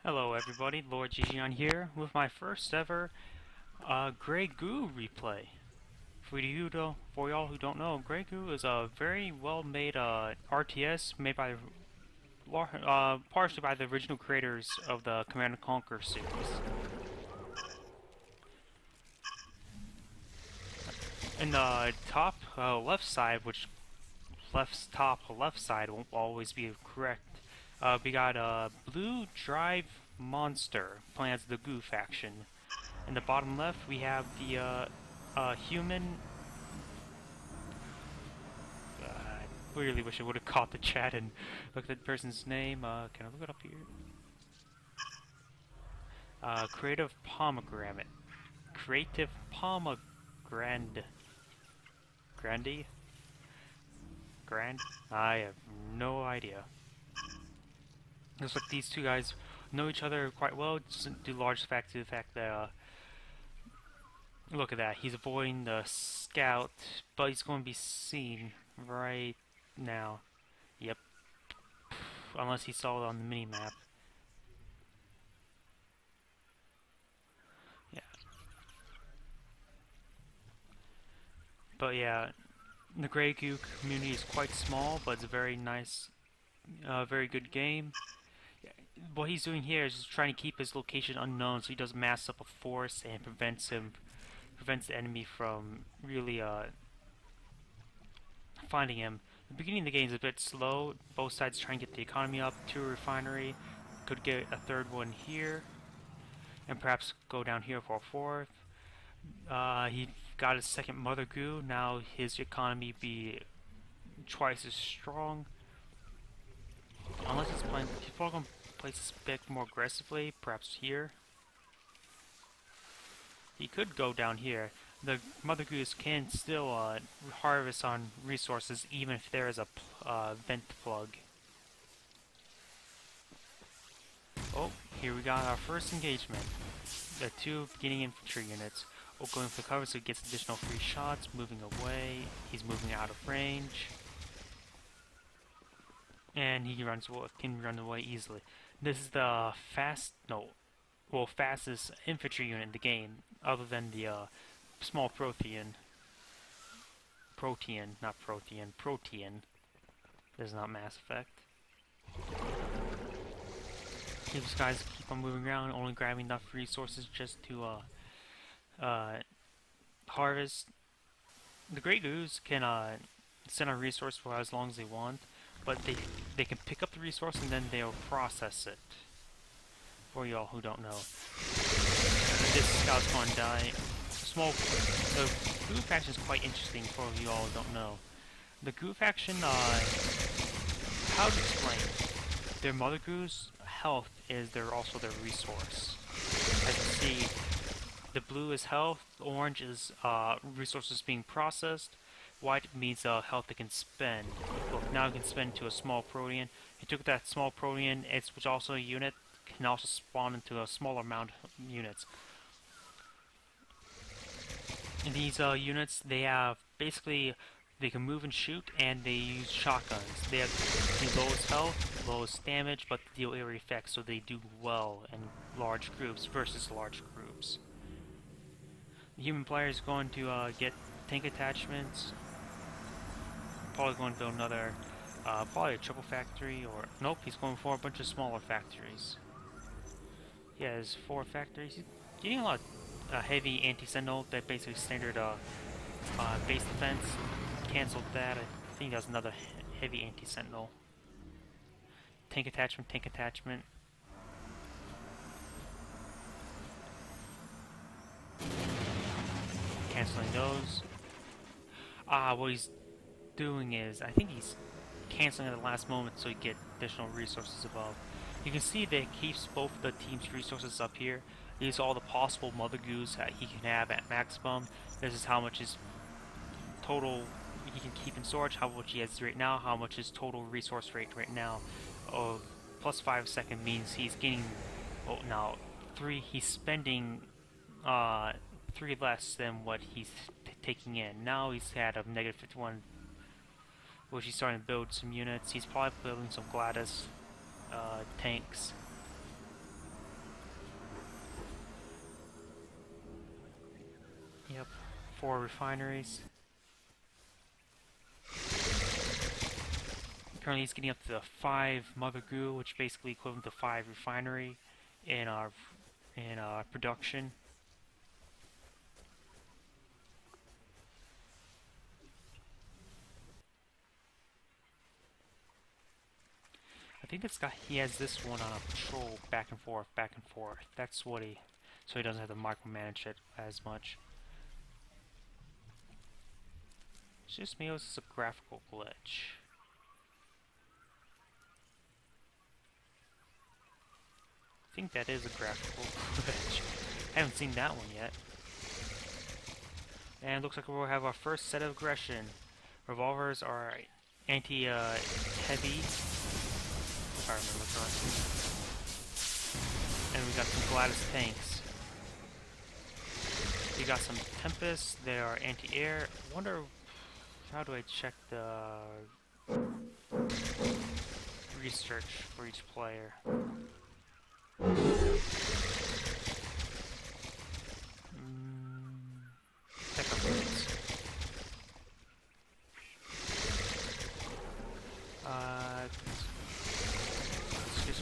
Hello everybody, lord.agion here with my first ever Grey Goo replay. For y'all who don't know, Grey Goo is a very well made RTS made by partially by the original creators of the Command & Conquer series. In the top left side, which top left side won't always be correct, we got BluesDriveMonster playing as the Goo faction. In the bottom left, we have the human. I really wish I would have caught the chat and looked at the person's name. Can I look it up here? Creative Pomegranade. Creative Pomegranade. Grandy? Grand? I have no idea. Looks like these two guys know each other quite well, due large fact to the fact that, look at that, he's avoiding the scout, but he's going to be seen right now. Yep. Unless he saw it on the mini-map. Yeah. But yeah, the Grey Goo community is quite small, but it's a very nice, very good game. What he's doing here is just trying to keep his location unknown, so he doesn't mass up a force and prevents the enemy from really finding him. The beginning of the game is a bit slow. Both sides trying to get the economy up. To a refinery, could get a third one here, and perhaps go down here for a fourth. He got his second Mother Goo. Now his economy be twice as strong. Unless it's playing, people are going to place this bit more aggressively, perhaps here. He could go down here. The Mother Goose can still harvest on resources even if there is a vent plug. Oh, here we got our first engagement. The two beginning infantry units. Oh, going for cover so he gets additional free shots, moving away. He's moving out of range. And he can run away easily. This is the fastest infantry unit in the game, other than the small Protean. Not Protean. Protean. This is not Mass Effect. These guys keep on moving around, only grabbing enough resources just to harvest. The Grey Goos can send a resource for as long as they want, but they can pick up the resource and then they'll process it. For y'all who don't know, this scout's going to die. The Goo faction is quite interesting for y'all who don't know. The Goo faction, how to explain? Their Mother Goo's health is also their resource. As you see, the blue is health, the orange is resources being processed, white means health they can spend. Well, now it can spend to a small Protean. He took that small Protean, which is also a unit, can also spawn into a smaller amount of units. In these units, they have basically, they can move and shoot, and they use shotguns. They have the lowest health, lowest damage, but deal area effects, so they do well in large groups versus large groups. The human player is going to get tank attachments. Probably going to build another, probably a triple factory, or nope, he's going for a bunch of smaller factories. He has 4 factories. He's getting a lot of heavy anti-sentinel, that basically standard base defense. Cancelled that. I think that's another heavy anti-sentinel. Tank attachment, tank attachment. Canceling those. What he's doing is, I think he's canceling at the last moment so he get additional resources above. You can see that it keeps both the team's resources up here. These are all the possible Mother Goos that he can have at maximum. This is how much his total he can keep in storage, how much he has right now, how much his total resource rate right now. Plus 5 second means he's getting, now 3, he's spending 3 less than what he's taking in. Now he's had a negative 51, which he's starting to build some units. He's probably building some Gladys tanks. 4 refineries. Currently he's getting up to 5 Mother Goo, which basically equivalent to 5 refinery in production. I think this guy, he has this one on a patrol back and forth, back and forth. That's what so he doesn't have to micromanage it as much. It's just me, or is this a graphical glitch? I think that is a graphical glitch. I haven't seen that one yet. And it looks like we'll have our first set of aggression. Revolvers are anti-heavy, if I remember correctly. And we got some Gladys tanks. We got some Tempests, they are anti-air. I wonder, how do I check the research for each player? Tech upgrades.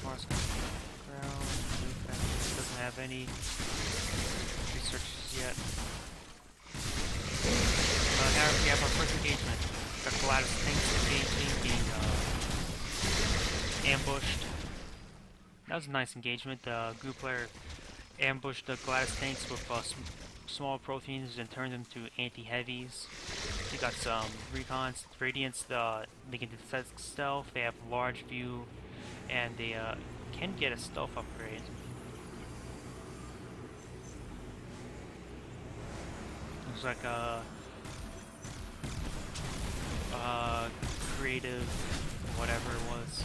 Mars ground. Doesn't have any researches yet. Now we have our first engagement. Got Gladys tanks engaging, being ambushed. That was a nice engagement. The Goo player ambushed the Gladys tanks with small proteins and turned them to anti-heavies. We got some recons, Radiants. They can detect stealth. They have large view, and they can get a stealth upgrade. Looks like creative, whatever it was.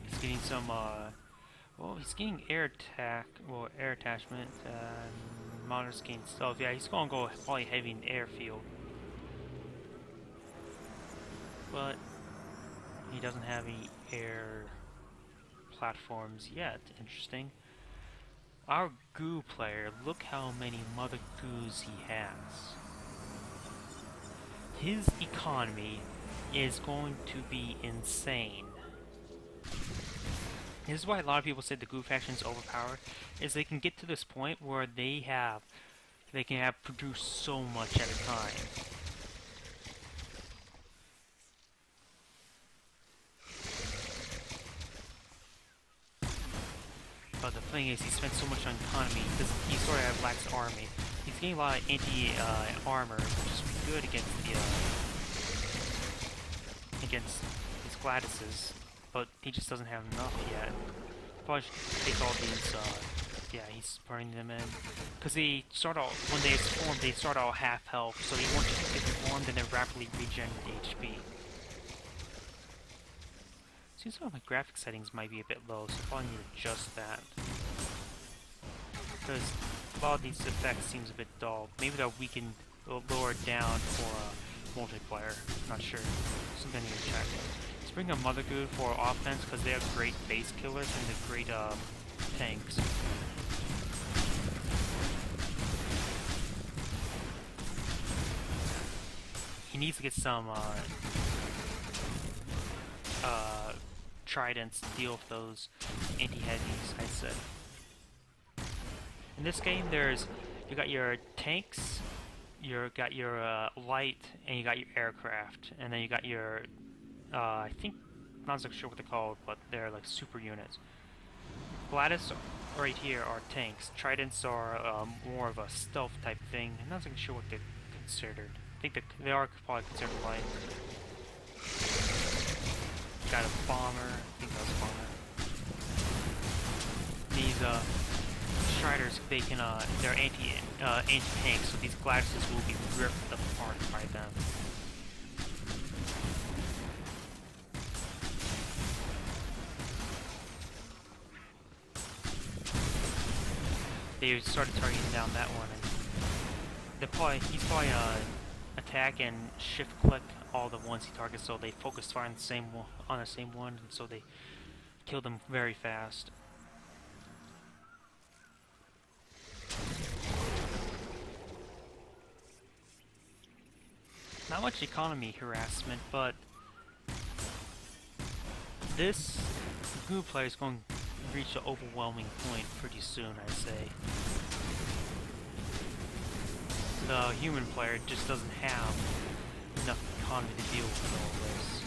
He's getting some, well, he's getting air attack, well, air attachment, monitors gain stealth. Yeah, he's gonna go probably heavy in airfield. But he doesn't have any air platforms yet. Interesting. Our Goo player, look how many Mother Goos he has. His economy is going to be insane. This is why a lot of people say the Goo faction is overpowered, is they can get to this point where they can have produced so much at a time. But the thing is, he spent so much on economy because he sort of lacks army. He's getting a lot of anti-armor, which is good against against these Gladyses, but he just doesn't have enough yet. Probably should take all these. Yeah, he's burning them in because they start out when they form. They start out half health, so you want to get formed and then rapidly regen HP. Seems like my graphic settings might be a bit low, so I probably need to adjust that. Because a lot of these effects seems a bit dull. Maybe we can lower it down for multiplayer. Not sure. Something I need to check. Let's bring a Mother Goo for offense because they have great base killers and the great tanks. He needs to get some tridents to deal with those anti-heavies, I said. In this game, you got your tanks, you got your light, and you got your aircraft, and then you got your I think, I'm not so sure what they're called, but they're like super units. Gladys right here are tanks. Tridents are more of a stealth type thing. I'm not so sure what they're considered. I think they are probably considered light. Got a bomber. I think that was a bomber. These Striders, they're anti-tank, so these Gladyses will be ripped apart by them. They started targeting down that one, and he's probably attack and shift click all the ones he targets, so they focus fire on the same one, and so they kill them very fast. Not much economy harassment, but this Goo player is going to reach an overwhelming point pretty soon, I'd say. The human player just doesn't have enough economy to deal with all this.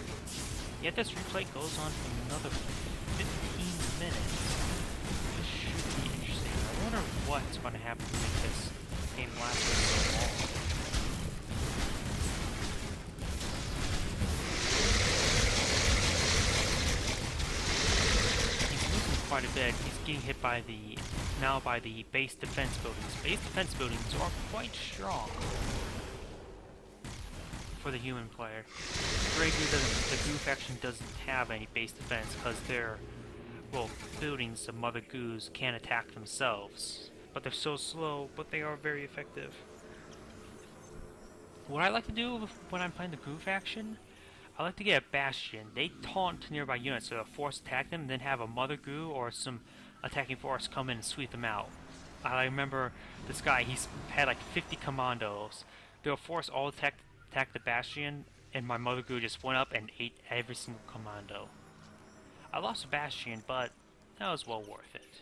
Yet this replay goes on for another 15 minutes. This should be interesting. I wonder what's going to happen to make this game last for so long. He's losing quite a bit. He's getting hit by the base defense buildings. Base defense buildings are quite strong for the human player. Grey Goo doesn't, the Goo faction doesn't have any base defense because they're, well, buildings of Mother Goos can't attack themselves. But they're so slow, but they are very effective. What I like to do when I'm playing the Goo faction, I like to get a Bastion. They taunt nearby units so they'll force attack them, and then have a Mother Goo or some attacking force come in and sweep them out. I remember this guy, he's had like 50 commandos. They'll force all attack the Bastion, and my Mother Goo just went up and ate every single commando. I lost a Bastion, but that was well worth it.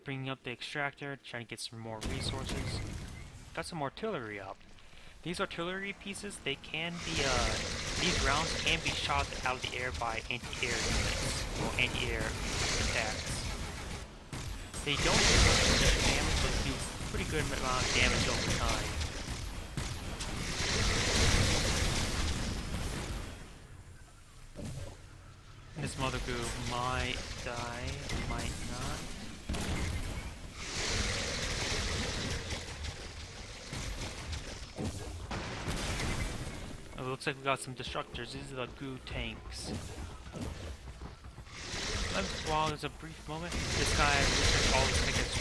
Bringing up the extractor, trying to get some more resources. Got some artillery up. These artillery pieces, they can be, these rounds can be shot out of the air by anti-air units, or anti-air attacks. They don't do much initial damage, but do pretty good amount of damage over time. This Mother Goo might die, might not. Oh, it looks like we got some destructors. These are the Goo tanks. While there's a brief moment, this guy researched all the tickets.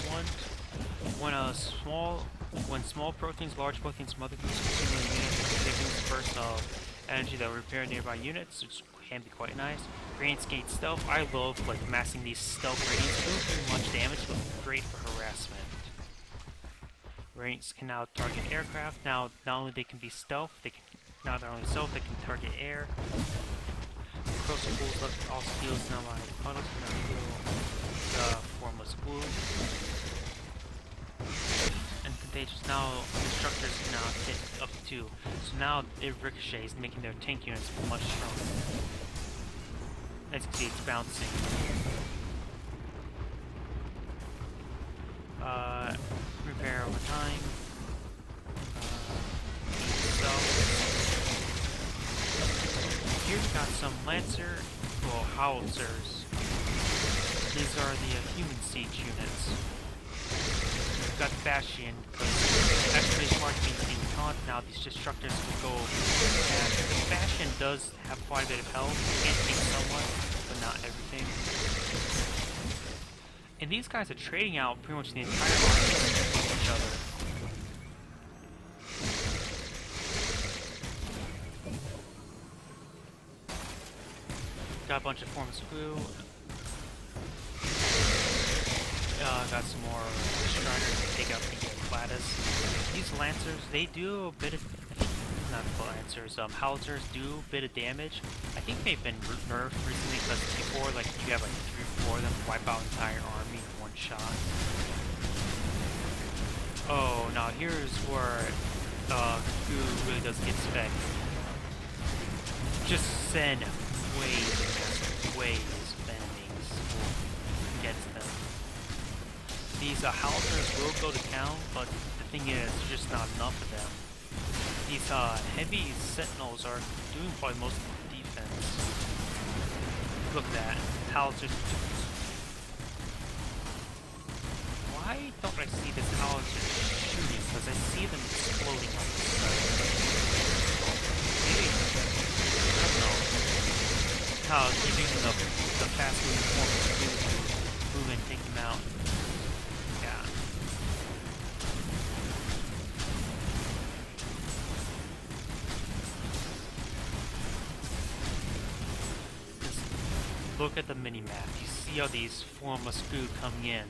When small proteins, large proteins, Mother Goos consume the units, they lose bursts of energy that will repair nearby units, which can be quite nice. Radiant Skate Stealth. I love like massing these stealth radiants. They don't do much damage, but great for harassment. Radiants can now target aircraft. Now, not only they can be stealth, they can not only stealth, they can target air. Crucibles left all steals now by puddles can now heal the formless glue. And contagious now destructors can now hit up to 2. So now it ricochets, making their tank units much stronger. As you can see, it's bouncing. Repair over time. Here we got some Lancer, well, howitzers. These are the human siege units. We've got the Bastion, because actually smart being taunt, now these destructors will go fast. The Bastion does have quite a bit of health, can take somewhat, but not everything. And these guys are trading out pretty much the entire army with each other. Got a bunch of forms of glue. Got some more striders to take out the Platis. These Lancers, they do a bit of, not Lancers, howitzers do a bit of damage. I think they've been nerfed recently because before, like, you have like 3 or 4 of them wipe out an entire army in one shot. Oh, now here's where Goo really does get spec. Just send waves of enemies against them. These howitzers will go to town, but the thing is, there's just not enough of them. These heavy sentinels are doing probably most of the defense. Look at that. Howitzers. Why don't I see this howitzer shooting? Because I see them exploding on the side. Maybe, I don't know. How he's using the fast moving form to move and take him out. Yeah. Just look at the mini-map. You see all these formless goo coming in.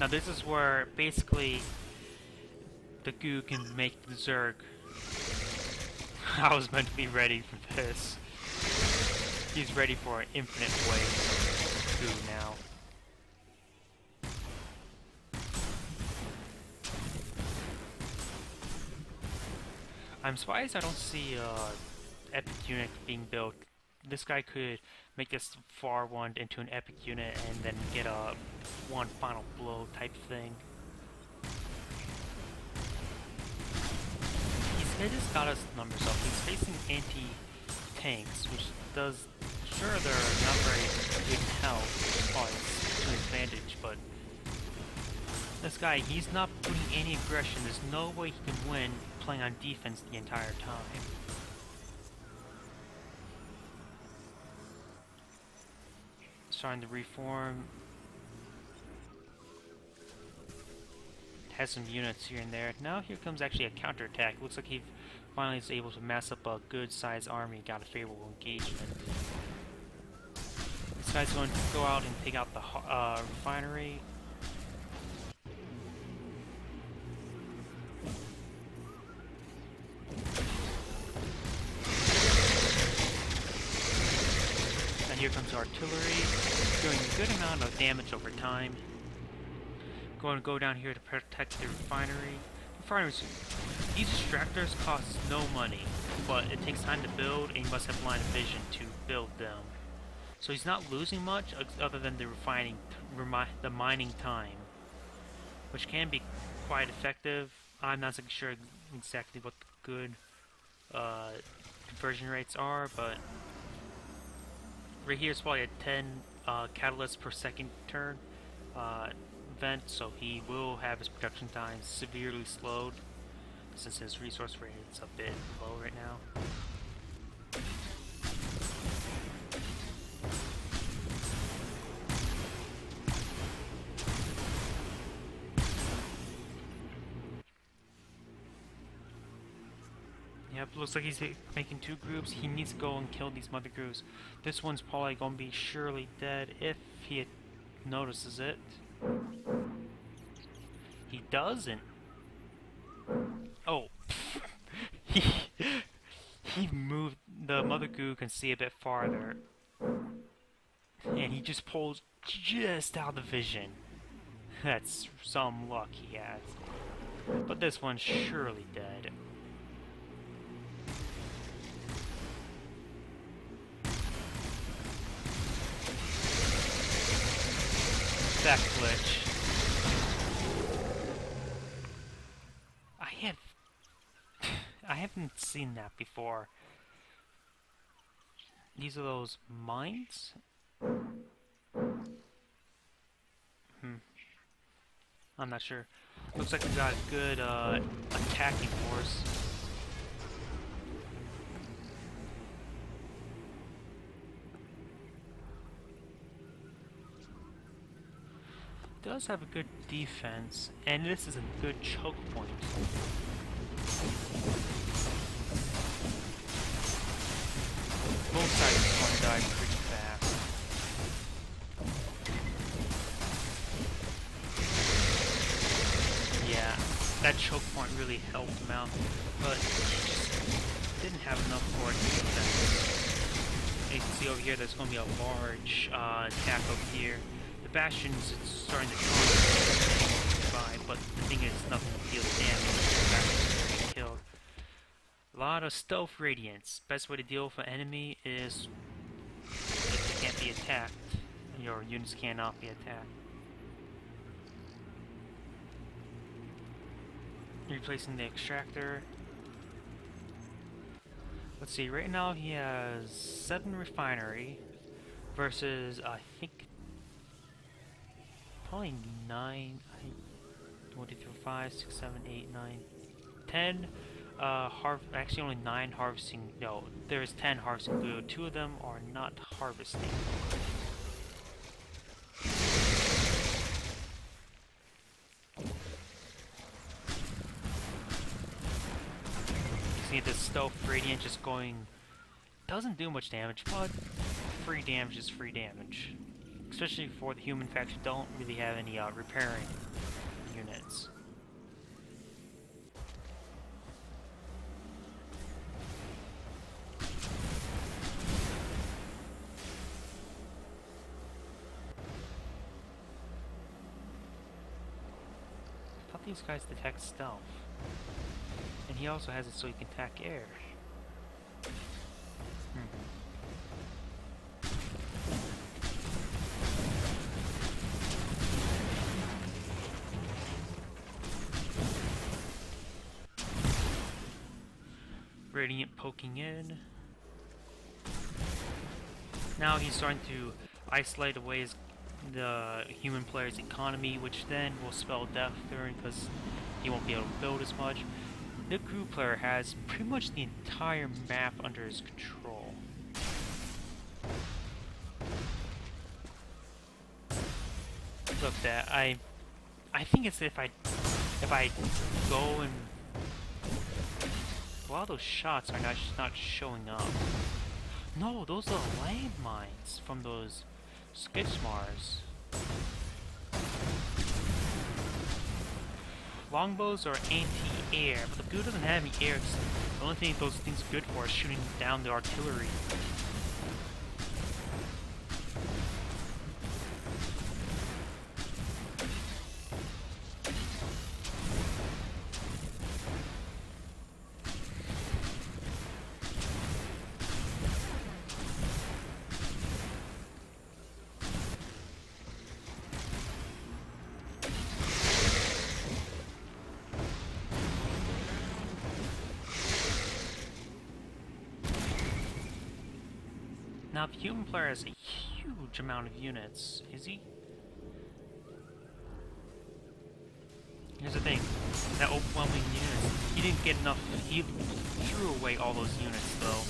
Now this is where basically the goo can make the Zerg I was meant to be ready for this. He's ready for an infinite wave of goo now. I'm surprised I don't see epic unit being built. This guy could make this far one into an epic unit and then get a one final blow type thing. He's just got us numbers up. He's facing anti-tanks, which does sure they're not very good health to his advantage, but this guy, he's not putting any aggression. There's no way he can win playing on defense the entire time. Starting to reform. Has some units here and there. Now here comes actually a counterattack. Looks like he finally is able to mass up a good sized army, got a favorable engagement. This guy's going to go out and take out the refinery. And here comes artillery, doing a good amount of damage over time. Going to go down here to protect the refinery. These extractors cost no money, but it takes time to build, and you must have line of vision to build them. So he's not losing much other than the mining time, which can be quite effective. I'm not sure exactly what the good conversion rates are, but right here is probably a 10 catalysts per second turn. Event, so he will have his production time severely slowed since his resource rate is a bit low right now. Yep, looks like he's making two groups. He needs to go and kill these mother goos. This one's probably gonna be surely dead if he notices it. He doesn't. Oh, he moved. The mother goo can see a bit farther, and he just pulls just out of vision. That's some luck he has. But this one's surely dead. That glitch. I haven't seen that before. These are those mines? I'm not sure. Looks like we got a good attacking force. Does have a good defense, and this is a good choke point. Both sides are going to die pretty fast. Yeah, that choke point really helped him out, but he just didn't have enough for defense. You can see over here there's going to be a large attack over here. The Bastion's starting to by, but the thing is, nothing deals damage. The Bastion's getting killed. A lot of stealth radiance. Best way to deal with an enemy is if they can't be attacked. Your units cannot be attacked. Replacing the extractor. Let's see, right now he has 7 refinery versus, I think, probably 9, 1, 2, 3, 4, 5, 6, 7, 8, 9, 10. Actually only 9 harvesting. No, there's 10 harvesting glue. 2 of them are not harvesting. You see this stealth radiant just going. Doesn't do much damage, but free damage is free damage. Especially for the human faction, don't really have any repairing units. these guys detect stealth. And he also has it so he can attack air. Radiant poking in. Now he's starting to isolate away the human player's economy, which then will spell death for him because he won't be able to build as much. The Goo player has pretty much the entire map under his control. Look, that I think it's if I go and well, those shots are not showing up. No, those are landmines from those Skidmars. Longbows are anti-air, but the Goo doesn't have any air. The only thing those things are good for is shooting down the artillery. Now, the human player has a huge amount of units. Is he? Here's the thing. That overwhelming units, he didn't get enough. He threw away all those units, though.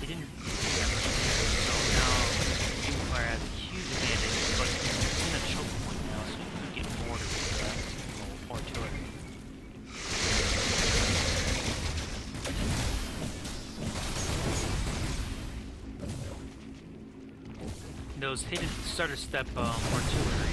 He didn't do that much damage. So now, the human player has a huge advantage, but he's in a choke point now, so he could get mortared with that artillery. Those hidden starter step artillery.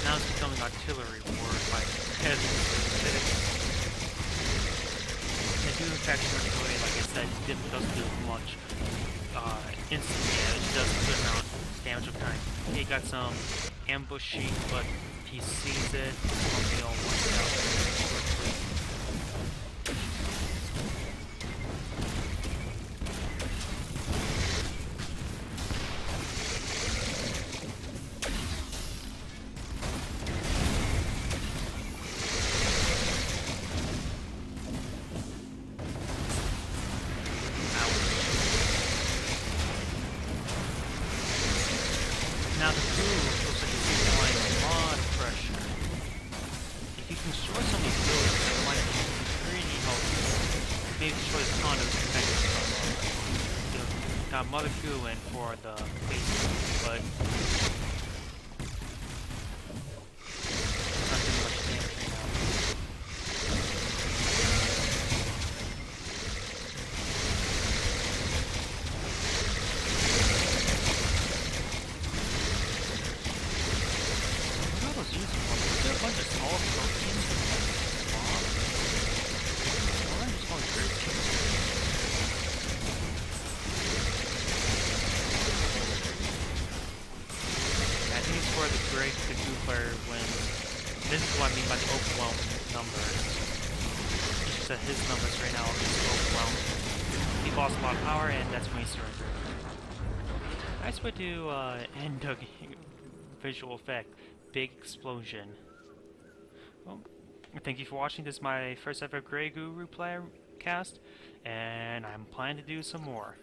Now it's becoming artillery war by heavy. They do attack artillery, like I said, it doesn't do much instant damage, it does a good amount of damage of time. He got some ambushing, but he sees it, won't be all wiped out quickly. Now the Goo looks like he's applying a lot of pressure. If you can destroy some of these buildings, that might be pretty helpful. Maybe destroy this condo to protect us from got Mother Goo in for the base, but not doing much damage right now. Is there a bunch of small proteins in the swamp? Well, I'm just going crazy. I think it's for the Grey Goo player when... This is what I mean by the overwhelming numbers. It's just that his numbers right now are just overwhelming. He lost a lot of power and that's when he surrendered. Nice way to end a visual effect. Big explosion. Well, thank you for watching. This is my first ever Grey Goo replay cast, and I'm planning to do some more.